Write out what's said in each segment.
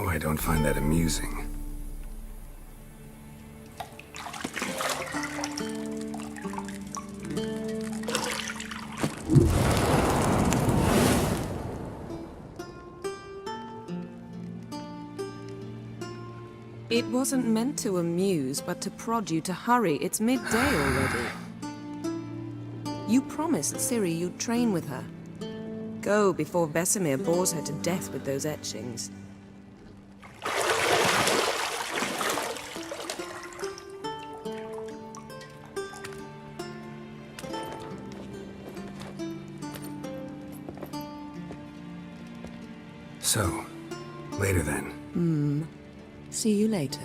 know I don't find that amusing. It wasn't meant to amuse, but to prod you to hurry. It's midday already. You promised Ciri you'd train with her. Go before Vesemir bores her to death with those etchings. So, later then. See you later.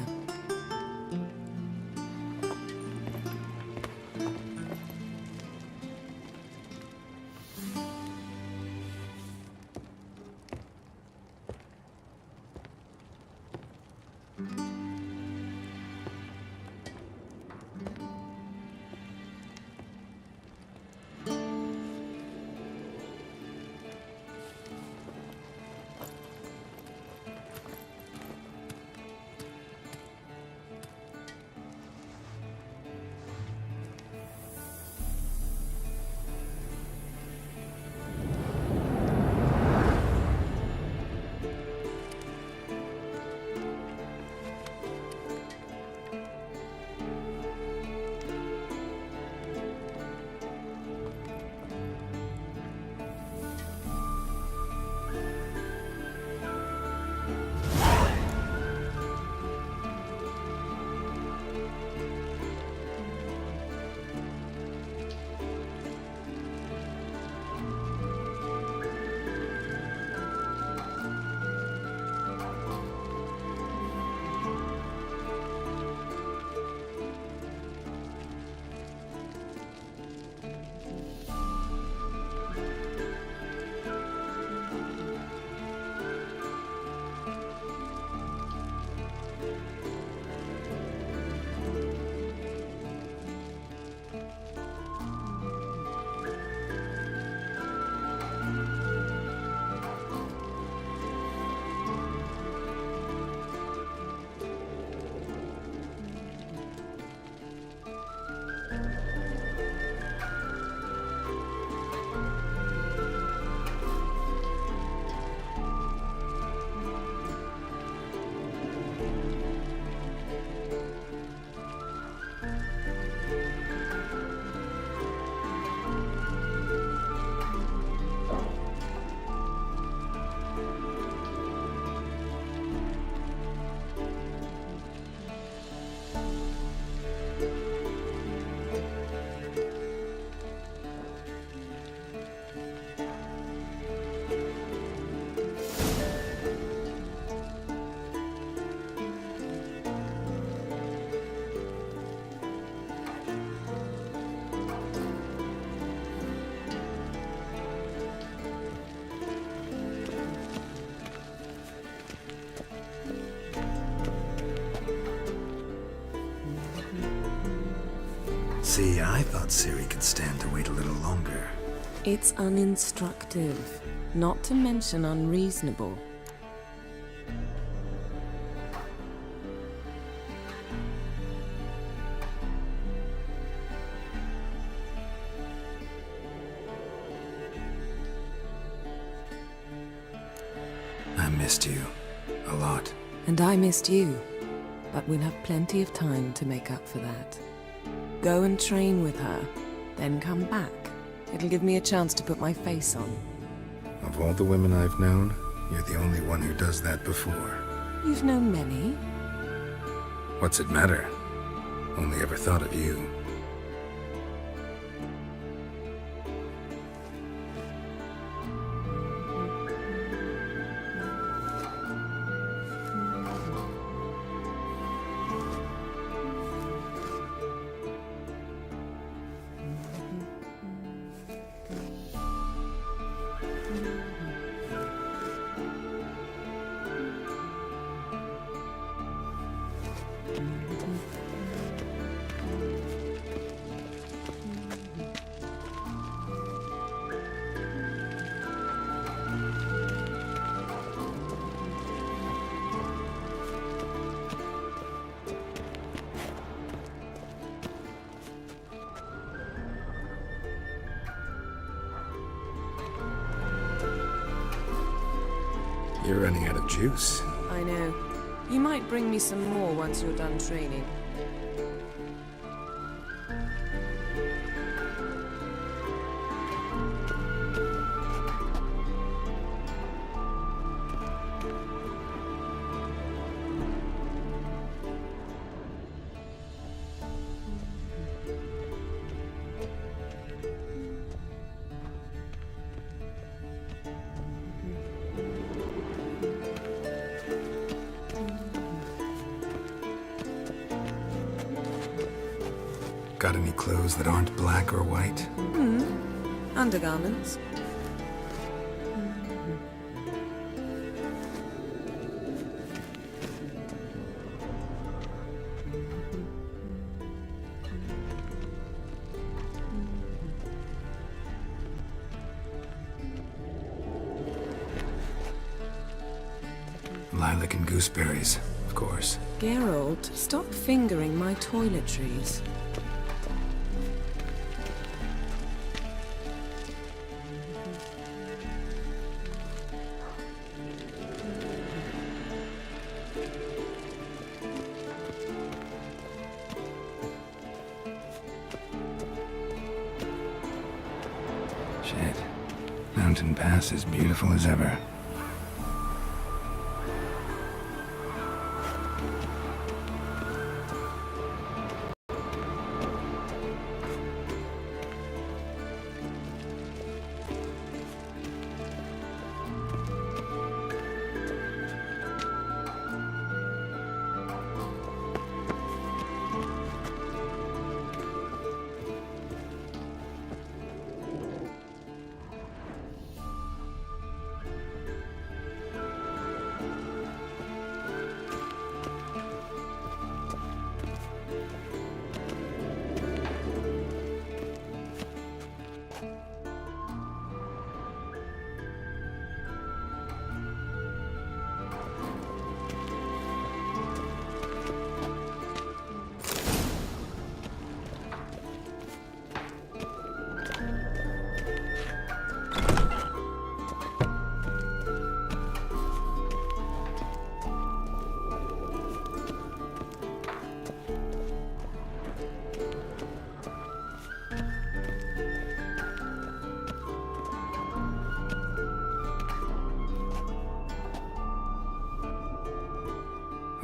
See, I thought Ciri could stand to wait a little longer. It's uninstructive, not to mention unreasonable. I missed you. A lot. And I missed you, but we'll have plenty of time to make up for that. Go and train with her, then come back. It'll give me a chance to put my face on. Of all the women I've known, you're the only one who does that before. You've known many. What's it matter? Only ever thought of you. You're running out of juice. I know. You might bring me some more once you're done training. Got any clothes that aren't black or white? Undergarments. Lilac and gooseberries, of course. Geralt, stop fingering my toiletries. Shit. Mountain Pass is beautiful as ever.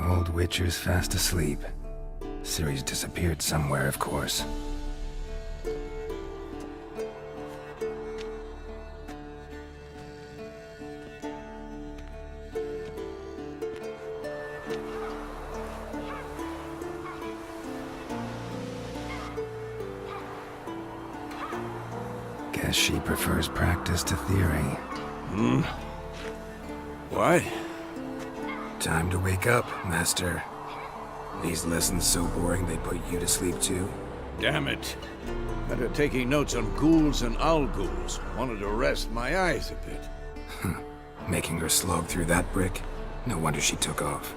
Old Witcher's fast asleep. Ciri's disappeared somewhere, of course. Guess she prefers practice to theory. What? Time to wake up, Master. These lessons so boring they put you to sleep too? Damn it. After taking notes on ghouls and owl ghouls, wanted to rest my eyes a bit. Making her slog through that brick? No wonder she took off.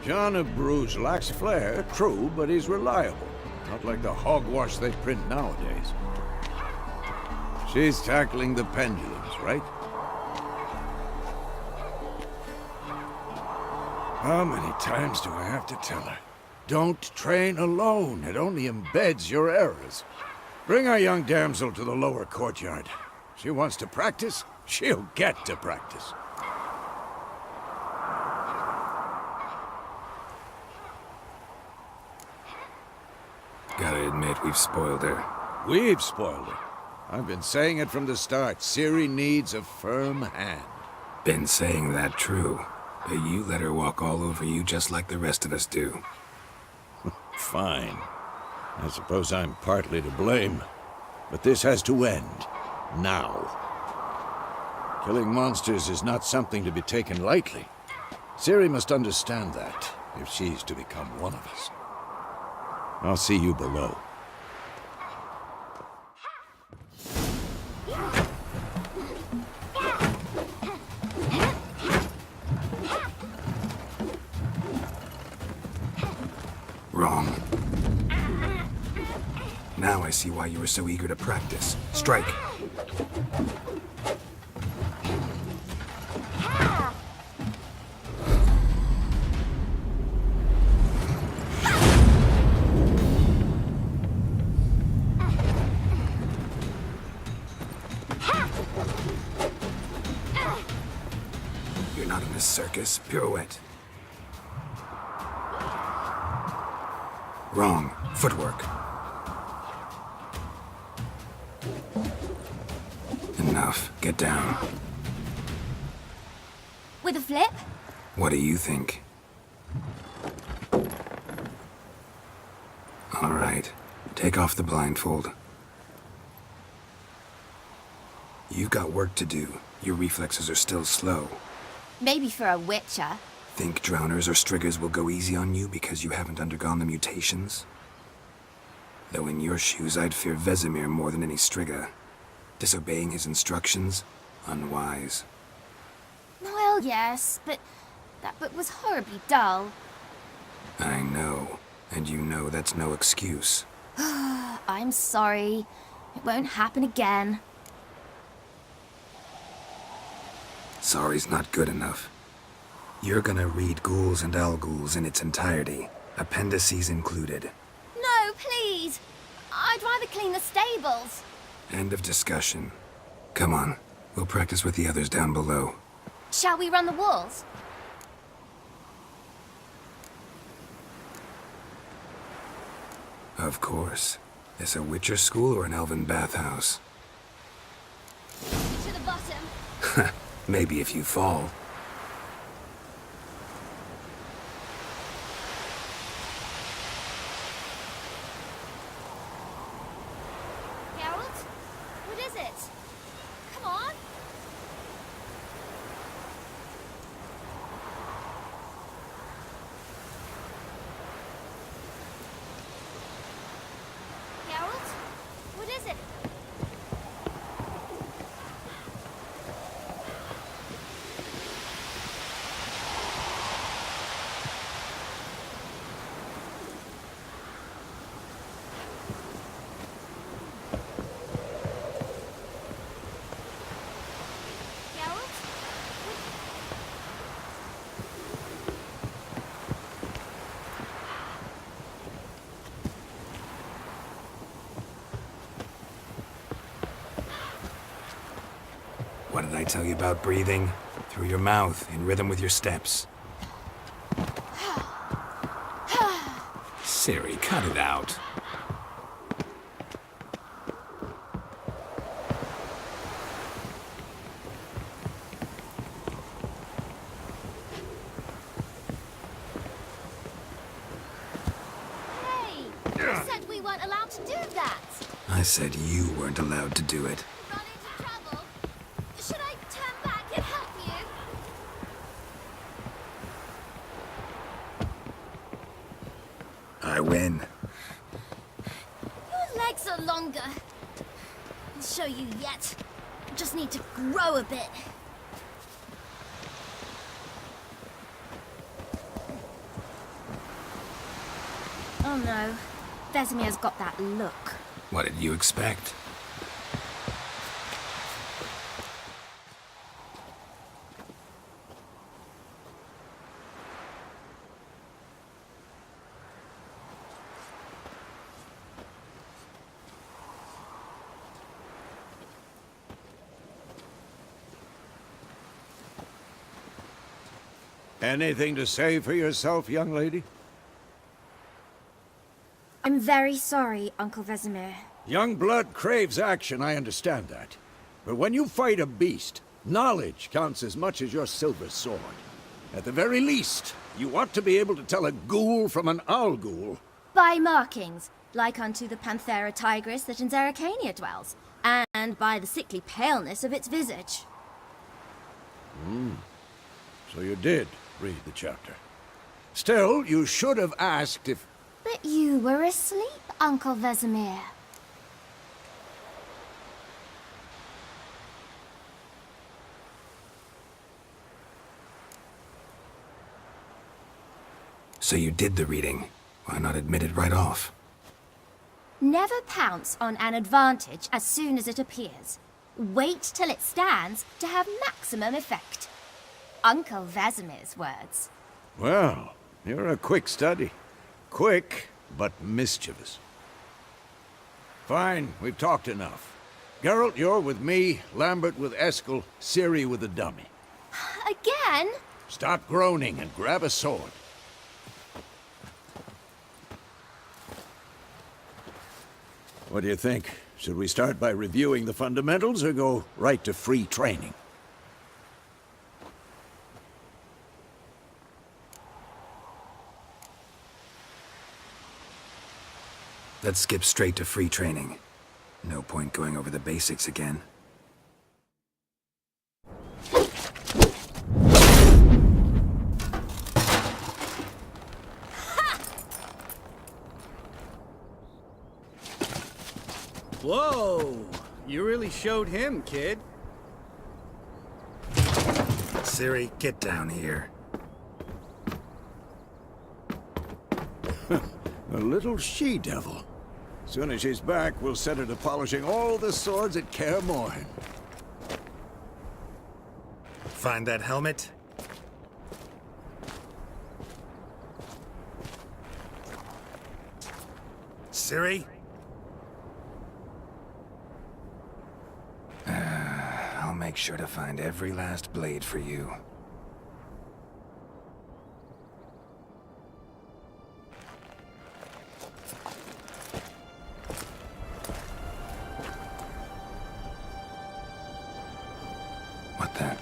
John of Bruges lacks flair, true, but he's reliable. Not like the hogwash they print nowadays. She's tackling the pendulums, right? How many times do I have to tell her? Don't train alone. It only embeds your errors. Bring our young damsel to the lower courtyard. She wants to practice, she'll get to practice. Gotta admit, we've spoiled her. We've spoiled her. I've been saying it from the start. Ciri needs a firm hand. Been saying that true. But you let her walk all over you just like the rest of us do. Fine. I suppose I'm partly to blame. But this has to end. Now. Killing monsters is not something to be taken lightly. Ciri must understand that, if she's to become one of us. I'll see you below. Wrong. Now I see why you were so eager to practice. Strike. circus. Pirouette. Wrong. Footwork. Enough. Get down. With a flip? What do you think? All right. Take off the blindfold. You've got work to do. Your reflexes are still slow. Maybe for a witcher. Think drowners or striggers will go easy on you because you haven't undergone the mutations? Though in your shoes, I'd fear Vesemir more than any strigger. Disobeying his instructions? Unwise. Well, yes, but that book was horribly dull. I know. And you know that's no excuse. I'm sorry. It won't happen again. Sorry's not good enough. You're gonna read Ghouls and Al-Ghouls in its entirety, appendices included. No, please. I'd rather clean the stables. End of discussion. Come on, we'll practice with the others down below. Shall we run the walls? Of course. This a Witcher school or an elven bathhouse? To the bottom. Maybe if you fall. Geralt? What is it? Come on. Geralt? What is it? Geralt? What did I tell you about breathing? Through your mouth, in rhythm with your steps. Siri, cut it out. Hey! You said we weren't allowed to do that. I said you weren't allowed to do it. Run into trouble. Should I turn back and help you? I win. Your legs are longer. I'll show you yet. Just need to grow a bit. Oh no. Vesemir's got that look. What did you expect? Anything to say for yourself, young lady? I'm very sorry, Uncle Vesemir. Young blood craves action, I understand that. But when you fight a beast, knowledge counts as much as your silver sword. At the very least, you ought to be able to tell a ghoul from an owl-ghoul. By markings, like unto the Panthera tigris that in Zerrikania dwells, and by the sickly paleness of its visage. So you did read the chapter. Still, you should have asked if... But you were asleep, Uncle Vesemir. So you did the reading. Why not admit it right off? Never pounce on an advantage as soon as it appears. Wait till it stands to have maximum effect. Uncle Vesemir's words. Well, you're a quick study. Quick, but mischievous. Fine, we've talked enough. Geralt, you're with me, Lambert with Eskel, Ciri with the dummy. Again? Stop groaning and grab a sword. What do you think? Should we start by reviewing the fundamentals or go right to free training? Let's skip straight to free training. No point going over the basics again. Whoa! You really showed him, kid. Ciri, get down here. A little she-devil. Soon as she's back, we'll set her to polishing all the swords at Kaer Morhen. Find that helmet? Ciri? I'll make sure to find every last blade for you. What the?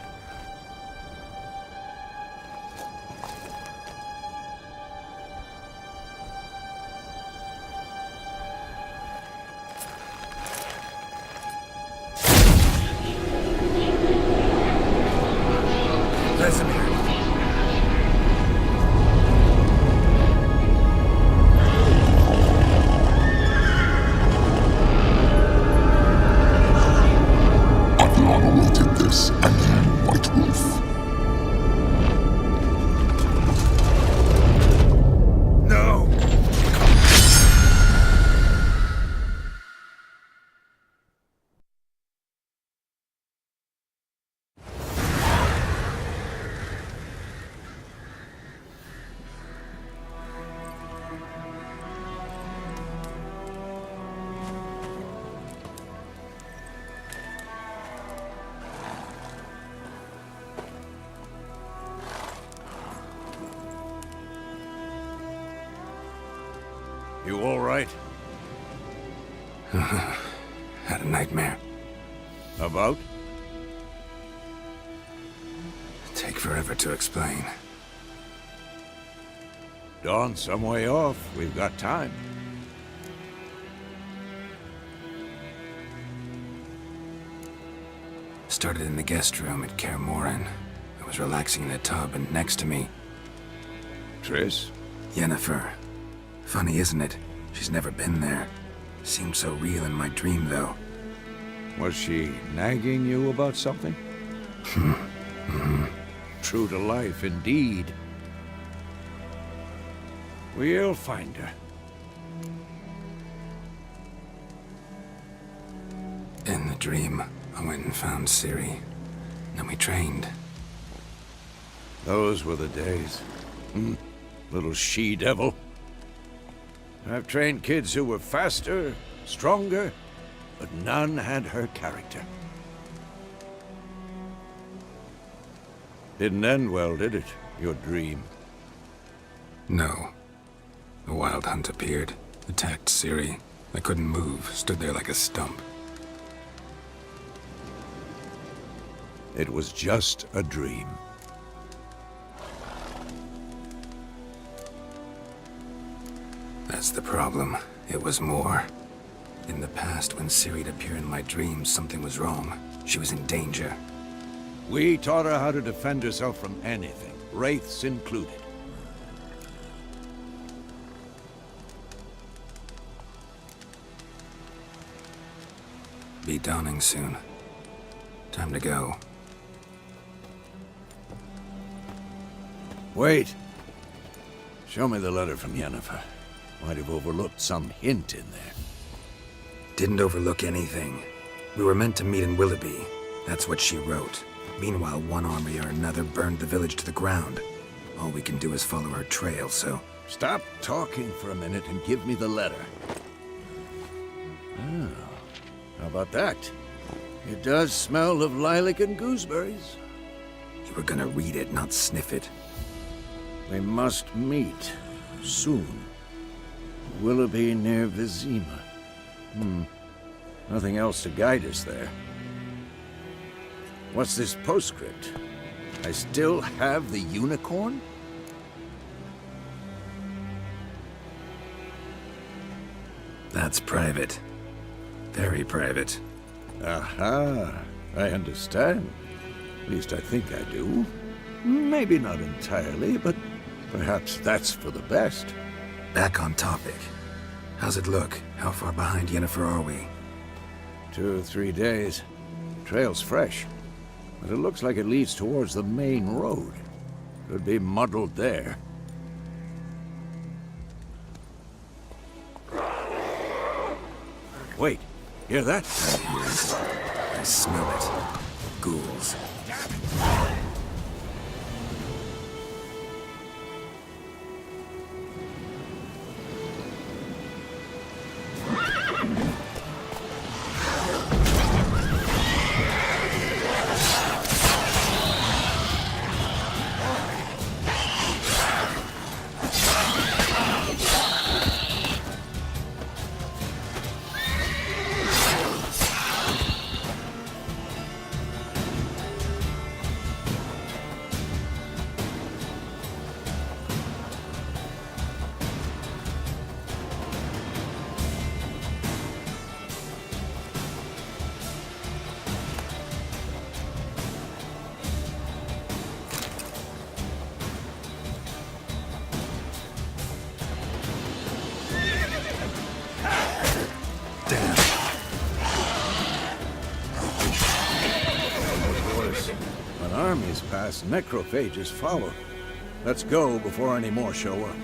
Vesemir. I've long awaited this, and you, White Wolf. No! You all right? Had a nightmare. About? Take forever to explain. Dawn's some way off. We've got time. Started in the guest room at Kaer Morhen. I was relaxing in a tub, and next to me, Triss? Yennefer. Funny, isn't it? She's never been there. Seemed so real in my dream, though. Was she nagging you about something? True to life, indeed. We'll find her. In the dream, I went and found Ciri. Then we trained. Those were the days. Little she-devil. I've trained kids who were faster, stronger, but none had her character. Didn't end well, did it? Your dream? No. The Wild Hunt appeared, attacked Ciri. I couldn't move, stood there like a stump. It was just a dream. That's the problem. It was more. In the past, when Ciri'd appear in my dreams, something was wrong. She was in danger. We taught her how to defend herself from anything, wraiths included. Be dawning soon. Time to go. Wait. Show me the letter from Yennefer. Might have overlooked some hint in there. Didn't overlook anything. We were meant to meet in Willoughby. That's what she wrote. Meanwhile, one army or another burned the village to the ground. All we can do is follow her trail, so... Stop talking for a minute and give me the letter. Oh, how about that? It does smell of lilac and gooseberries. You We're gonna read it, not sniff it. We must meet soon. Willoughby near Vizima. Nothing else to guide us there. What's this postscript? I still have the unicorn? That's private. Very private. Aha, I understand. At least I think I do. Maybe not entirely, but perhaps that's for the best. Back on topic. How's it look? How far behind Yennefer are we? 2 or 3 days. Trail's fresh, but it looks like it leads towards the main road. Could be muddled there. Wait, hear that? I smell it. Ghouls. Armies pass, necrophages follow. Let's go before any more show up.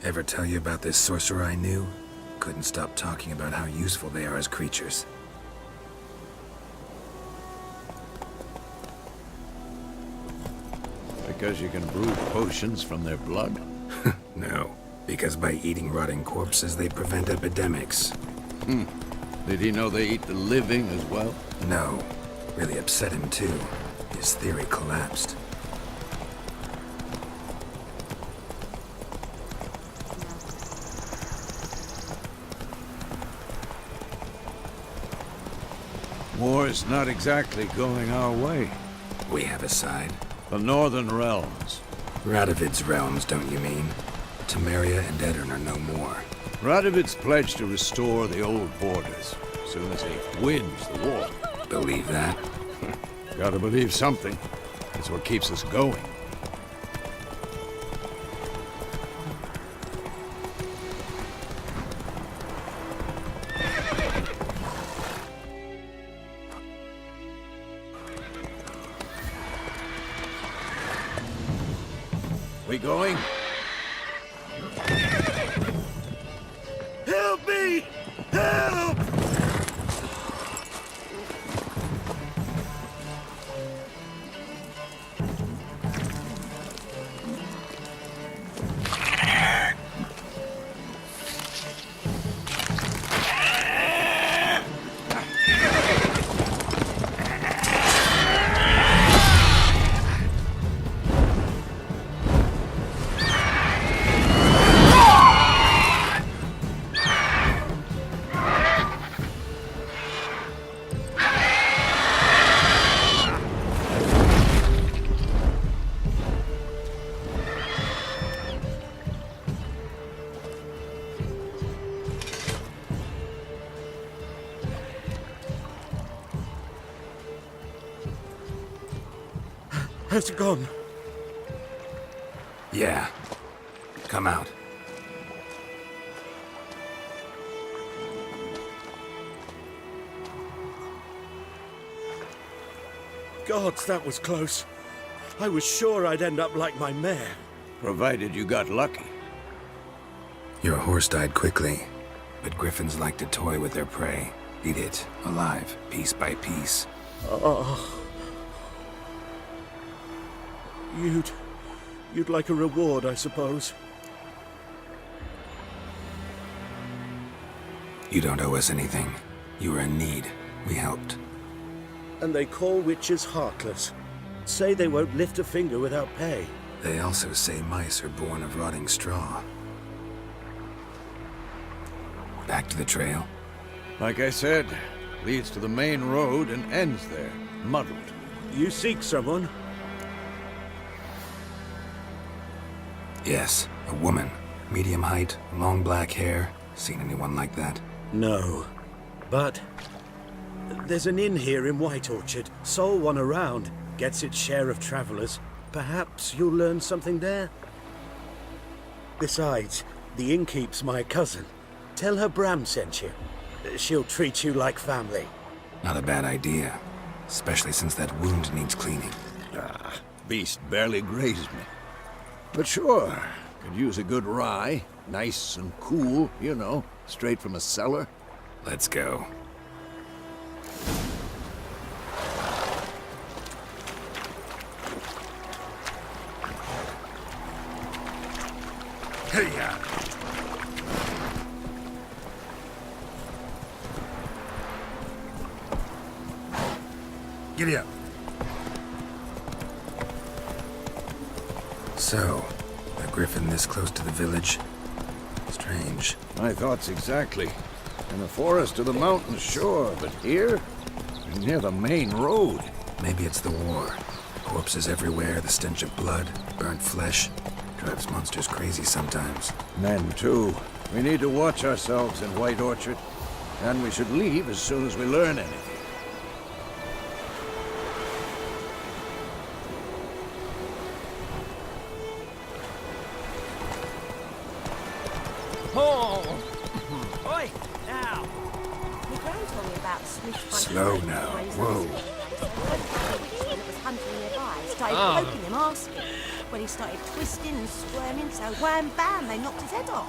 Ever tell you about this sorcerer I knew? Couldn't stop talking about how useful they are as creatures. Because you can brew potions from their blood? No, because by eating rotting corpses, they prevent epidemics. Did he know they eat the living as well? No, really upset him too. His theory collapsed. War's not exactly going our way. We have a side. The Northern Realms. Radovid's realms, don't you mean? Temeria and Edirn are no more. Radovid's pledged to restore the old borders as soon as he wins the war. Believe that? Gotta believe something. It's what keeps us going. We going? Help me! Help! Has it gone? Yeah. Come out. Gods, that was close. I was sure I'd end up like my mare. Provided you got lucky. Your horse died quickly, but griffins like to toy with their prey. Eat it, alive, piece by piece. Oh. You'd like a reward, I suppose. You don't owe us anything. You were in need. We helped. And they call witches heartless. Say they won't lift a finger without pay. They also say mice are born of rotting straw. Back to the trail? Like I said, leads to the main road and ends there, muddled. You seek someone? Yes, a woman. Medium height, long black hair. Seen anyone like that? No. But there's an inn here in White Orchard. Sole one around. Gets its share of travelers. Perhaps you'll learn something there? Besides, the innkeep's my cousin. Tell her Bram sent you. She'll treat you like family. Not a bad idea. Especially since that wound needs cleaning. Beast barely grazed me. But sure, could use a good rye. Nice and cool, you know, straight from a cellar. Let's go. Hey-ya! Giddy up. So, a griffin this close to the village? Strange. My thoughts exactly. In the forest or the mountains, sure, but here? Near the main road. Maybe it's the war. Corpses everywhere, the stench of blood, burnt flesh. Drives monsters crazy sometimes. Men, too. We need to watch ourselves in White Orchard. And we should leave as soon as we learn anything. Slow now. Whoa. Started poking him, asking. When he started twisting and squirming, so wham bam, they knocked his head off.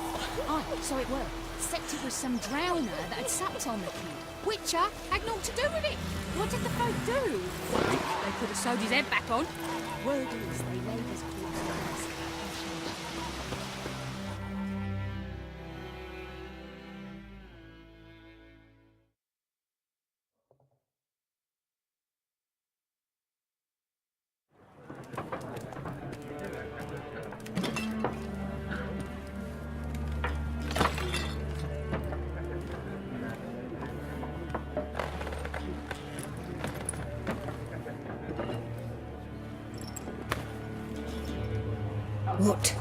Aye, so it were. Except it was some drowner that had supped on the kid. Witcher had naught to do with it. What did the folk do? They could have sewed his head back on. Word is they laid his corpse. What?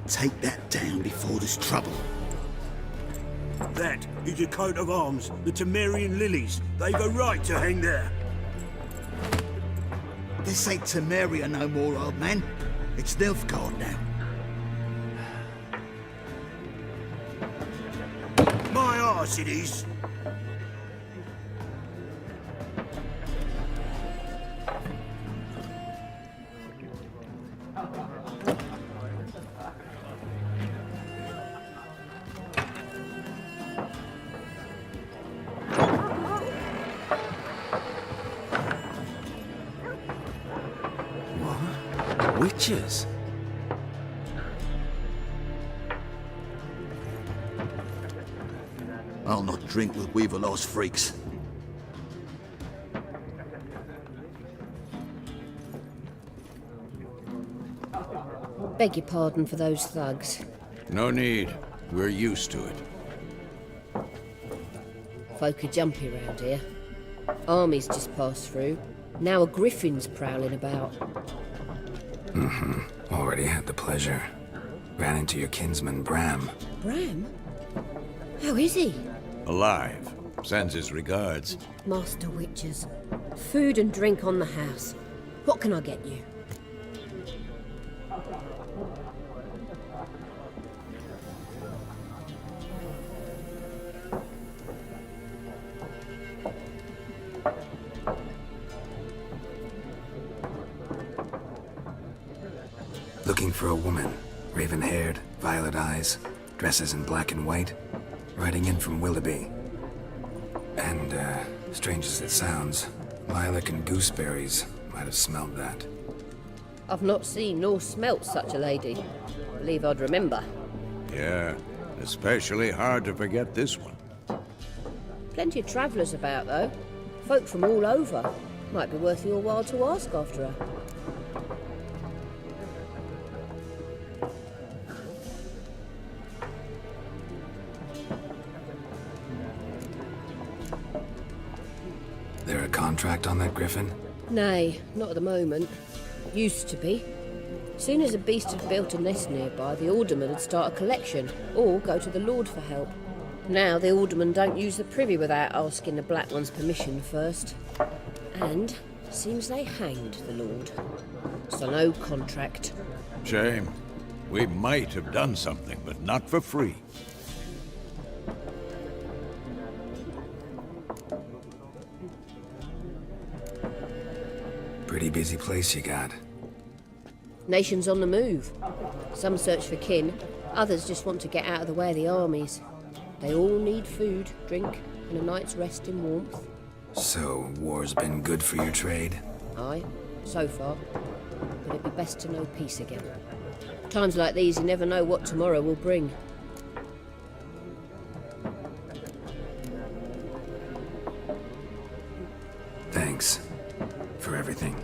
Take that down before there's trouble. That is a coat of arms, the Temerian lilies. They've a right to hang there. This ain't Temeria no more, old man. It's Nilfgaard now. My arse it is. Witches? I'll not drink with Weaverlaw's freaks. Beg your pardon for those thugs. No need. We're used to it. Folk are jumpy round here. Armies just passed through. Now a griffin's prowling about. Already had the pleasure. Ran into your kinsman, Bram. Bram? How is he? Alive. Sends his regards. Master Witchers. Food and drink on the house. What can I get you? for a woman. Raven-haired, violet eyes, dresses in black and white, riding in from Willoughby. And, strange as it sounds, lilac and gooseberries might have smelled that. I've not seen nor smelt such a lady. Believe I'd remember. Yeah, especially hard to forget this one. Plenty of travellers about, though. Folk from all over. Might be worth your while to ask after her. There a contract on that griffin? Nay, not at the moment. Used to be. Soon as a beast had built a nest nearby, the alderman would start a collection, or go to the Lord for help. Now the alderman don't use the privy without asking the Black One's permission first. And seems they hanged the Lord. So no contract. Shame. We might have done something, but not for free. Pretty busy place you got. Nations on the move. Some search for kin, others just want to get out of the way of the armies. They all need food, drink, and a night's rest in warmth. So, war's been good for your trade? Aye, so far. But it'd be best to know peace again. Times like these, you never know what tomorrow will bring. Thanks for everything.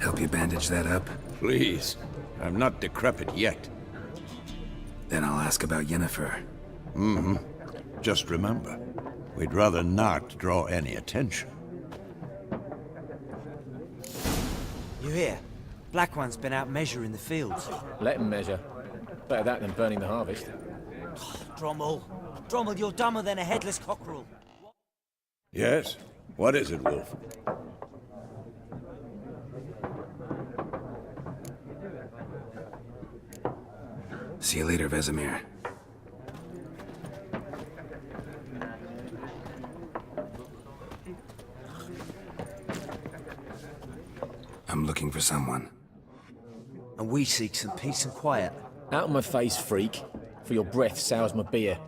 Help you bandage that up? Please. I'm not decrepit yet. Then I'll ask about Yennefer. Mm-hmm. Just remember, we'd rather not draw any attention. You hear? Black One's been out measuring the fields. Let him measure. Better that than burning the harvest. Drommel. Drommel, you're dumber than a headless cockerel. Yes? What is it, Wolf? See you later, Vesemir. I'm looking for someone. And we seek some peace and quiet. Out of my face, freak. For your breath sours my beer.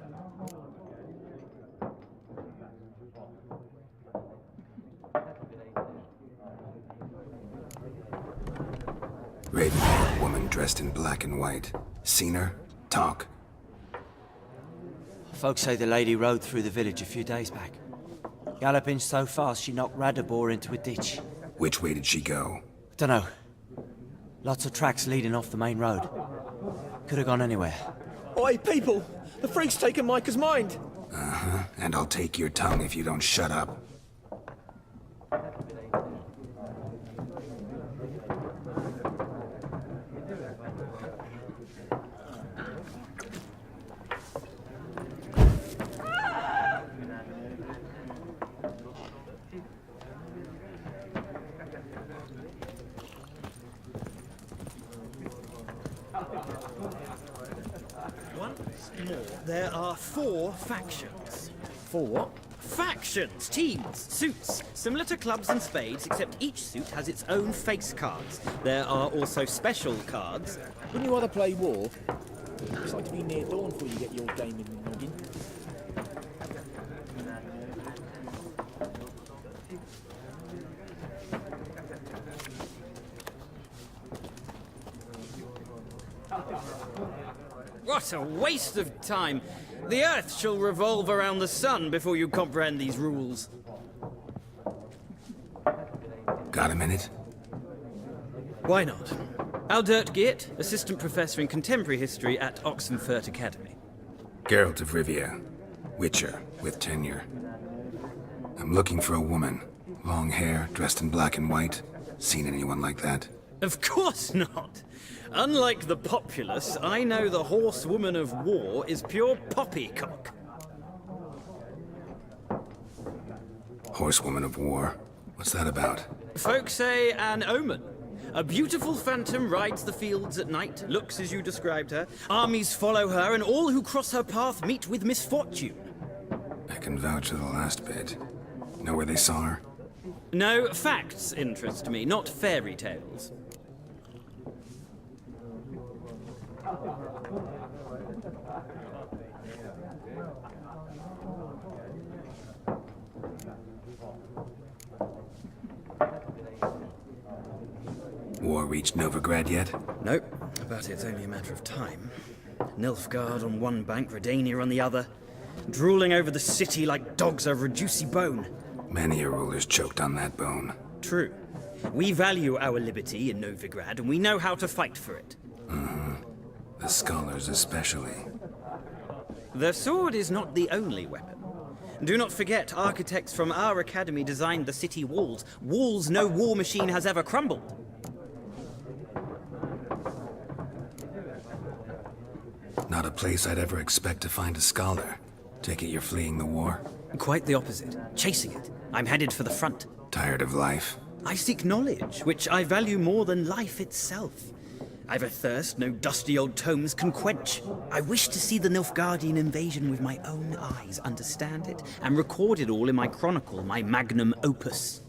Raven-haired woman dressed in black and white. Seen her? Talk. Folks say the lady rode through the village a few days back. Galloping so fast she knocked Radabor into a ditch. Which way did she go? Dunno. Lots of tracks leading off the main road. Could have gone anywhere. Oi, people! The freak's taken Micah's mind! Uh-huh. And I'll take your tongue if you don't shut up. Once more, there are 4 factions. 4 what? Factions, teams, suits, similar to clubs and spades, except each suit has its own face cards. There are also special cards. Wouldn't you rather play war? It's like to be near dawn before you get your game in the noggin. What a waste of time! The Earth shall revolve around the sun before you comprehend these rules. Got a minute? Why not? Aldert Geert, Assistant Professor in Contemporary History at Oxenfurt Academy. Geralt of Rivia. Witcher, with tenure. I'm looking for a woman. Long hair, dressed in black and white. Seen anyone like that? Of course not! Unlike the populace, I know the horsewoman of war is pure poppycock. Horsewoman of war? What's that about? Folks say an omen. A beautiful phantom rides the fields at night, looks as you described her. Armies follow her, and all who cross her path meet with misfortune. I can vouch for the last bit. Know where they saw her? No, facts interest me, not fairy tales. War reached Novigrad yet? Nope, but it's only a matter of time. Nilfgaard on one bank, Redania on the other, drooling over the city like dogs over a juicy bone. Many a ruler's choked on that bone. True. We value our liberty in Novigrad, and we know how to fight for it. The scholars especially. The sword is not the only weapon. Do not forget, architects from our academy designed the city walls. Walls no war machine has ever crumbled. Not a place I'd ever expect to find a scholar. Take it you're fleeing the war? Quite the opposite. Chasing it. I'm headed for the front. Tired of life? I seek knowledge, which I value more than life itself. I've a thirst no dusty old tomes can quench. I wish to see the Nilfgaardian invasion with my own eyes, understand it, and record it all in my chronicle, my magnum opus.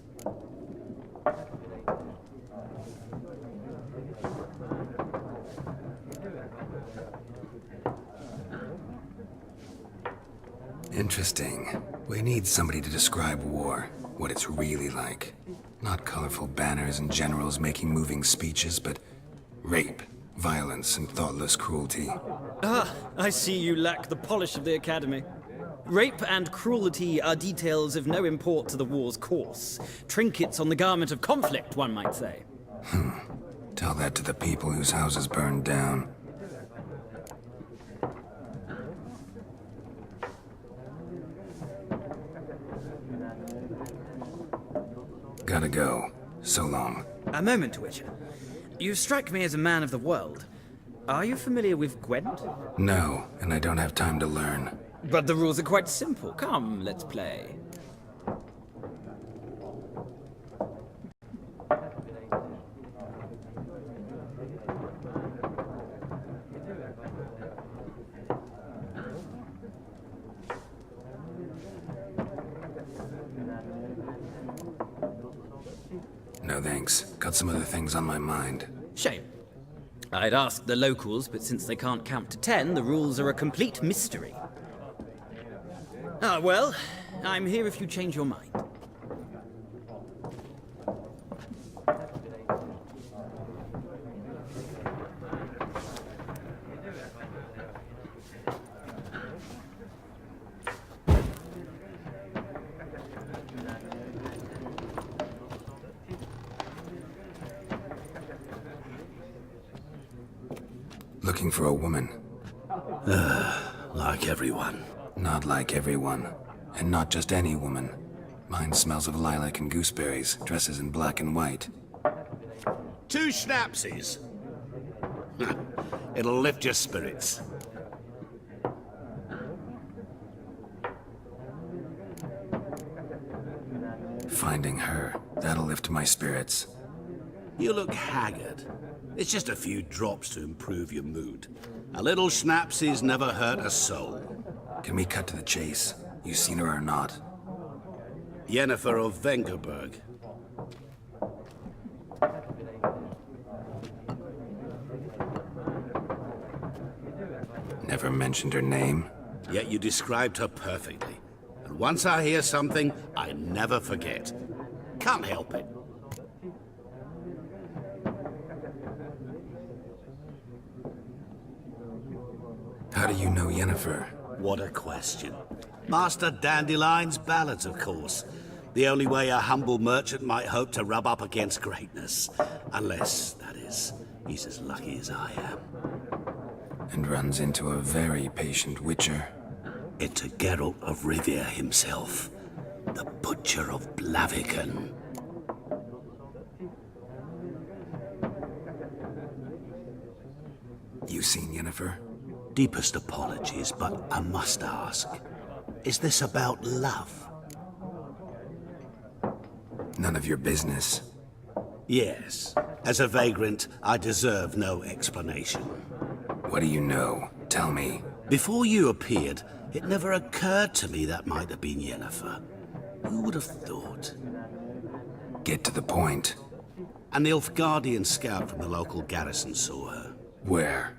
Interesting. We need somebody to describe war, what it's really like. Not colorful banners and generals making moving speeches, but rape, violence, and thoughtless cruelty. Ah, I see you lack the polish of the Academy. Rape and cruelty are details of no import to the war's course. Trinkets on the garment of conflict, one might say. Tell that to the people whose houses burned down. Gotta go. So long. A moment, Witcher. You strike me as a man of the world. Are you familiar with Gwent? No, and I don't have time to learn. But the rules are quite simple. Come, let's play. No thanks. Got some other things on my mind. Shame. I'd ask the locals, but since they can't count to 10, the rules are a complete mystery. Ah, well, I'm here if you change your mind. Looking for a woman. Like everyone. Not like everyone. And not just any woman. Mine smells of lilac and gooseberries, dresses in black and white. 2 schnapsies. It'll lift your spirits. Finding her, that'll lift my spirits. You look haggard. It's just a few drops to improve your mood. A little schnapsies never hurt a soul. Can we cut to the chase? You seen her or not? Yennefer of Vengerberg. Never mentioned her name? Yet you described her perfectly. And once I hear something, I never forget. Can't help it. How do you know Yennefer? What a question. Master Dandelion's ballads, of course. The only way a humble merchant might hope to rub up against greatness. Unless, that is, he's as lucky as I am. And runs into a very patient witcher. Into Geralt of Rivia himself. The Butcher of Blaviken. You seen Yennefer? Deepest apologies, but I must ask. Is this about love? None of your business. Yes. As a vagrant, I deserve no explanation. What do you know? Tell me. Before you appeared, it never occurred to me that might have been Yennefer. Who would have thought? Get to the point. A Nilfgaardian scout from the local garrison saw her. Where?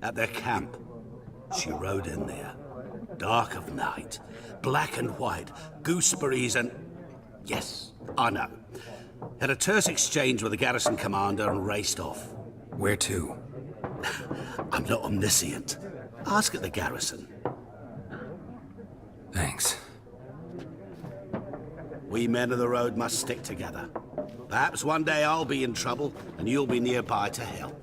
At their camp. She rode in there. Dark of night. Black and white. Gooseberries and... Yes, I know. Had a terse exchange with the garrison commander and raced off. Where to? I'm not omniscient. Ask at the garrison. Thanks. We men of the road must stick together. Perhaps one day I'll be in trouble and you'll be nearby to help.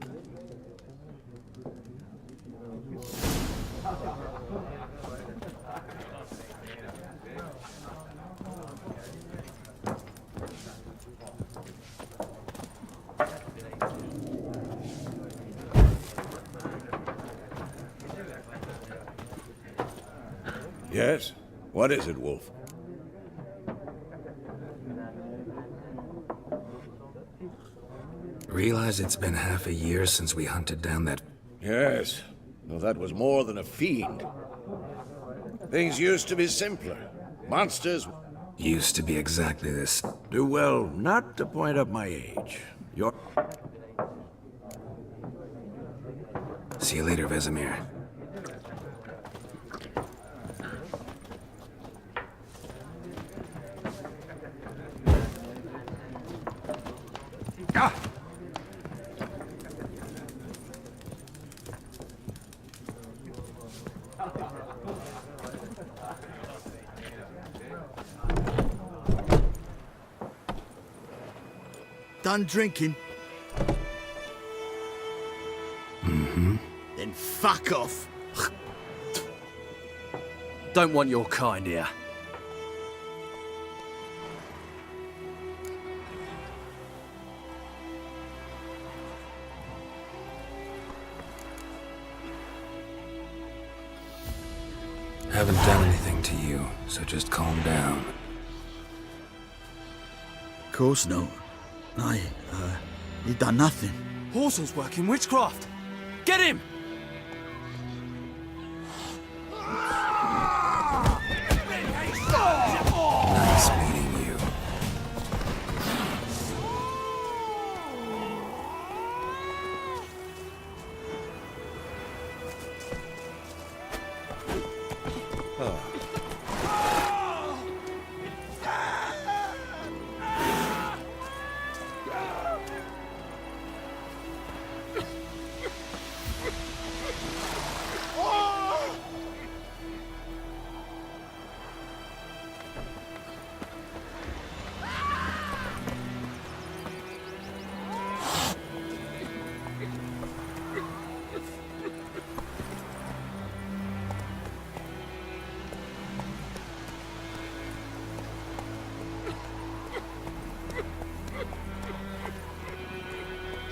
Yes? What is it, Wolf? Realize it's been half a year since we hunted down that... Yes. Well, that was more than a fiend. Things used to be simpler. Monsters... Used to be exactly this. Do well not to point up my age. You're... See you later, Vesemir. Done drinking? Mm-hmm. Then fuck off. Don't want your kind here. Haven't done anything to you, so just calm down. Of course not. He done nothing. Horson's working witchcraft. Get him! Nice meeting you.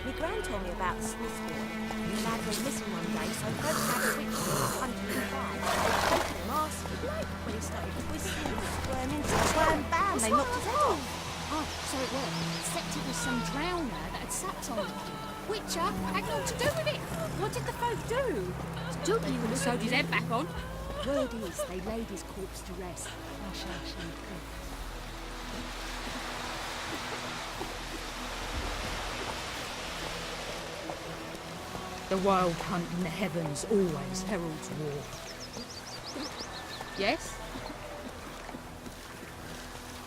My gran told me about the Smith boy. The lad went missing one day, so folks had a witch hunting him by. Opened him arse like when he started twisting and squirming, wham bam, they knocked his head off. Oh, so it was. Except it was some drowner that had sapped on the kid. Witcher had naught to do with it. What did the folk do? Don't They could have sewed his head back on. Word is, they laid his corpse to rest. Hush, hush, and good. The wild hunt in the heavens always heralds war. Yes?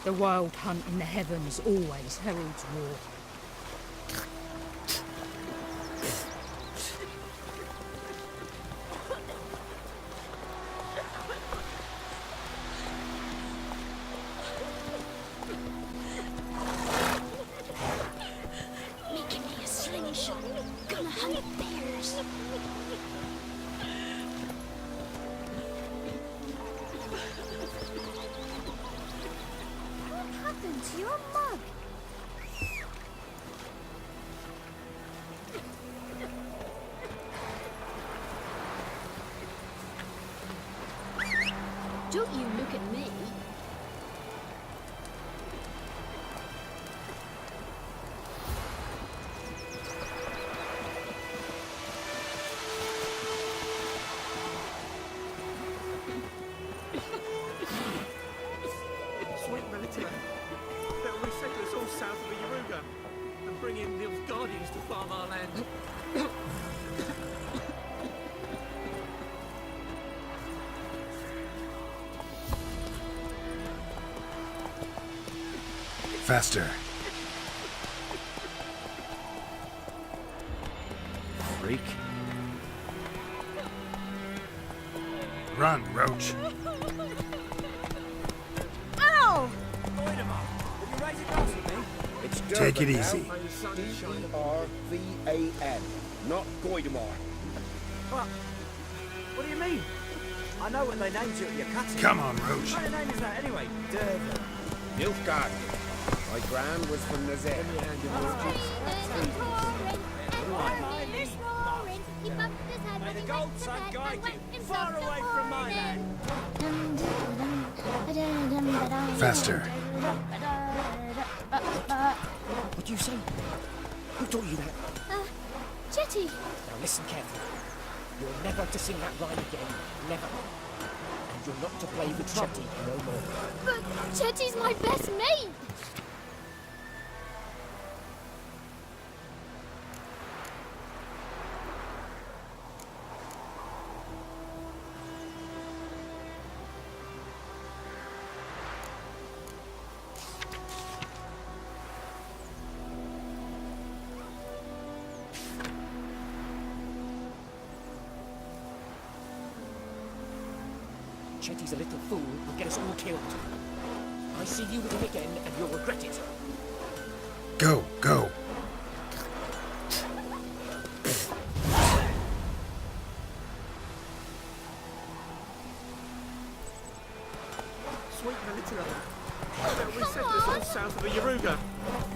The wild hunt in the heavens always heralds war. Making me a slingshot. Gonna hunt bears. What happened to your mug? Don't you look at me. They'll resettle us all south of the Yaruga and bring in Nilfgaardians to farm our land. Faster. Freak. Run, Roach. Ow! It's Take it Durban easy. now. D-E-R-V-A-N, not Goidamar. What do you mean? I know what they named you at your cutting. Come on, Roach. What kind of name is that anyway? Durban. Nilfgaard. My gran was from Nazet. May the gold sun guide you far away from my land. Faster. What do you say? Who taught you that? Chetty. Now listen carefully. You're never to sing that rhyme again. Never. And you're not to play with Chetty no more. But Chetty's my best mate. Chetty's a little fool who'll get us all killed. I see you with him again and you'll regret it. Go, go. Sweet Melitula. They'll resettle us all south of the Yaruga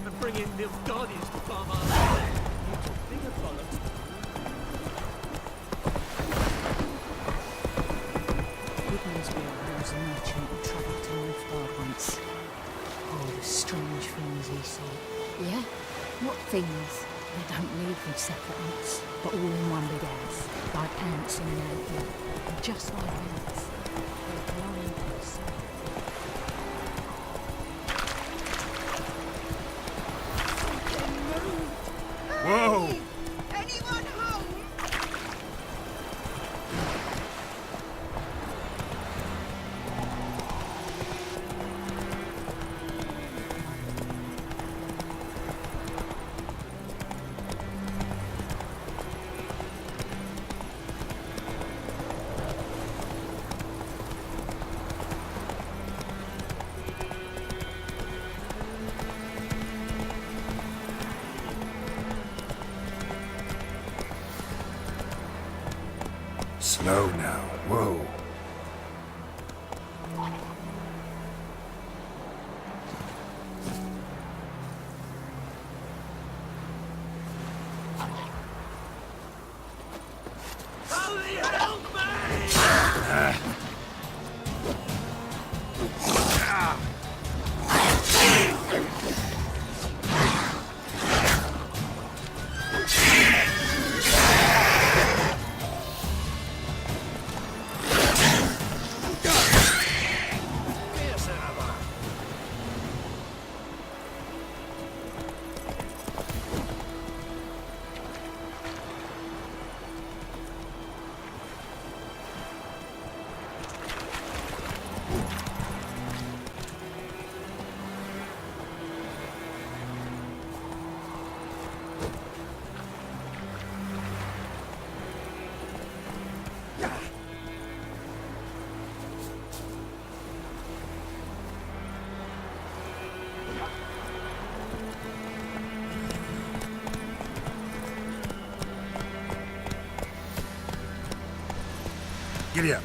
and bring in Nilfgaardians to farm our land. Bigger bollocks. Goodness, we was a merchant who travelled to Nilfgaard once. Oh, the strange things he saw. Yeah? What things? They don't live in separate huts, but all in one big house, like ants in an ant. And just like ants, they're blind to the sun. Whoa! Anyone home? Slow now. Whoa. Giddy up.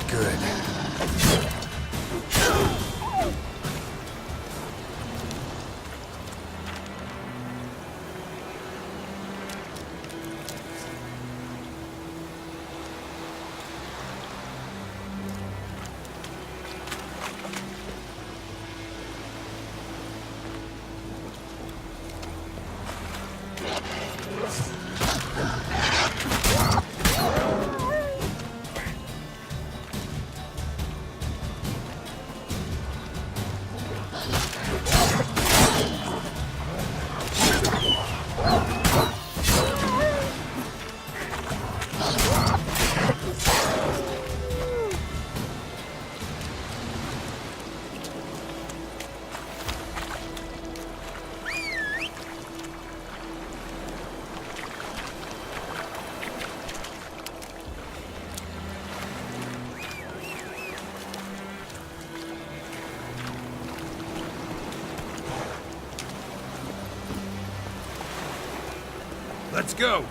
good. Let's go!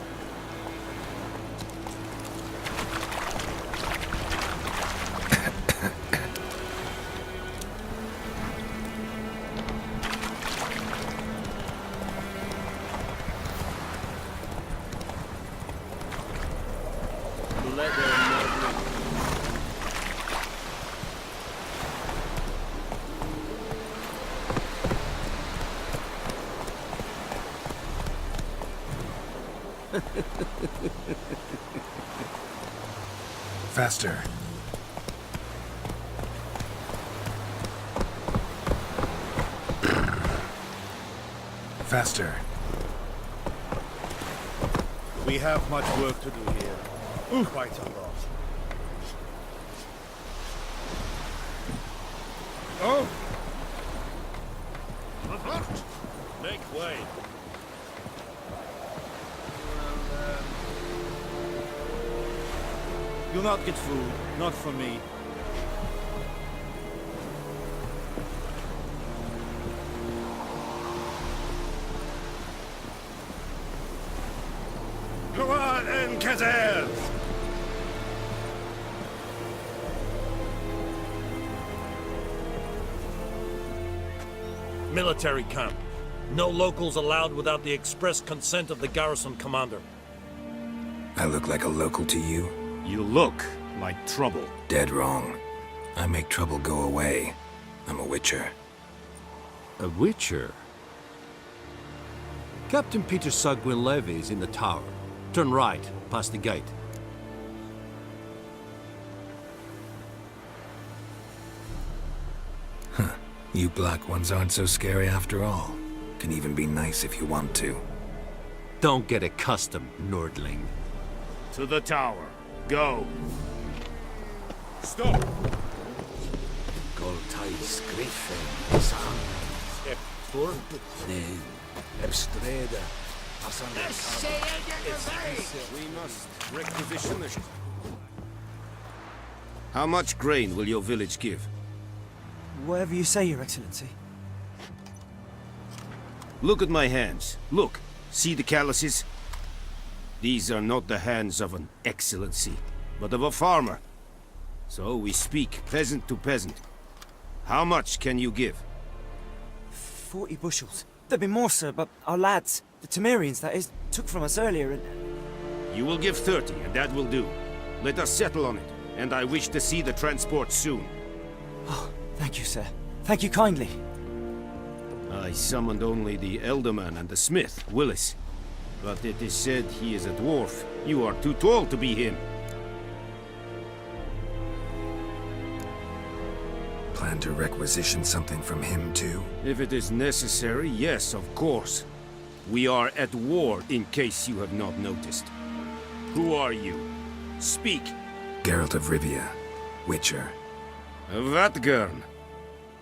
Faster. Faster. We have much work to do here. Quite a lot. Oh! Make way. You'll not get food, not from me. Go on, Encazel! Military camp. No locals allowed without the express consent of the garrison commander. I look like a local to you? You look like trouble. Dead wrong. I make trouble go away. I'm a witcher. A witcher? Captain Peter Sugwin Levy is in the tower. Turn right, past the gate. Huh. You black ones aren't so scary after all. Can even be nice if you want to. Don't get accustomed, Nordling. To the tower. Go. Stop. Goltais Griffin, San. Step forward. Then, Ebstreda. We must requisition the... How much grain will your village give? Whatever you say, Your Excellency. Look at my hands. Look. See the calluses? These are not the hands of an excellency, but of a farmer. So we speak peasant to peasant. How much can you give? 40 bushels. There'd be more, sir, but our lads, the Temerians, that is, took from us earlier and... You will give 30, and that will do. Let us settle on it, and I wish to see the transport soon. Oh, thank you, sir. Thank you kindly. I summoned only the Elderman and the smith, Willis. But it is said he is a dwarf. You are too tall to be him. Plan to requisition something from him, too? If it is necessary, yes, of course. We are at war, in case you have not noticed. Who are you? Speak. Geralt of Rivia, Witcher. Vatgern.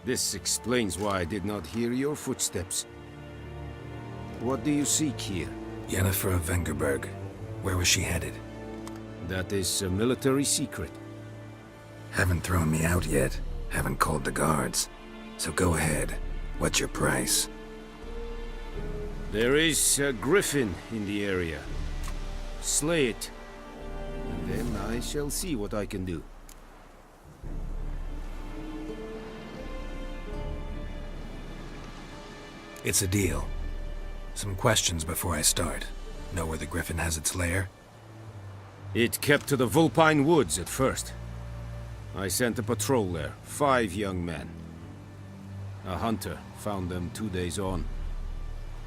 This explains why I did not hear your footsteps. What do you seek here? Yennefer of Vengerberg. Where was she headed? That is a military secret. Haven't thrown me out yet. Haven't called the guards. So go ahead. What's your price? There is a griffin in the area. Slay it. And then I shall see what I can do. It's a deal. Some questions before I start. Know where the griffin has its lair? It kept to the Vulpine Woods at first. I sent a patrol there, 5 young men. A hunter found them 2 days on.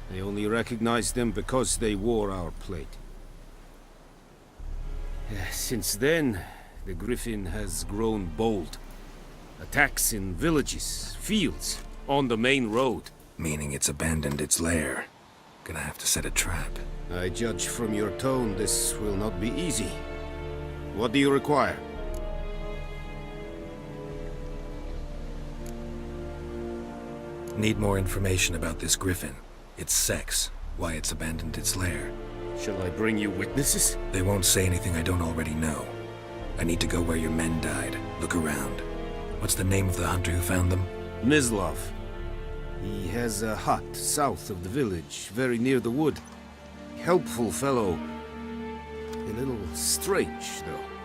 They only recognized them because they wore our plate. Since then, the griffin has grown bold. Attacks in villages, fields, on the main road. Meaning it's abandoned its lair. Gonna have to set a trap. I judge from your tone this will not be easy. What do you require? Need more information about this griffin. Its sex, why it's abandoned its lair. Shall I bring you witnesses? They won't say anything I don't already know. I need to go where your men died. Look around. What's the name of the hunter who found them? Mislov. He has a hut south of the village, very near the wood. Helpful fellow. A little strange, though.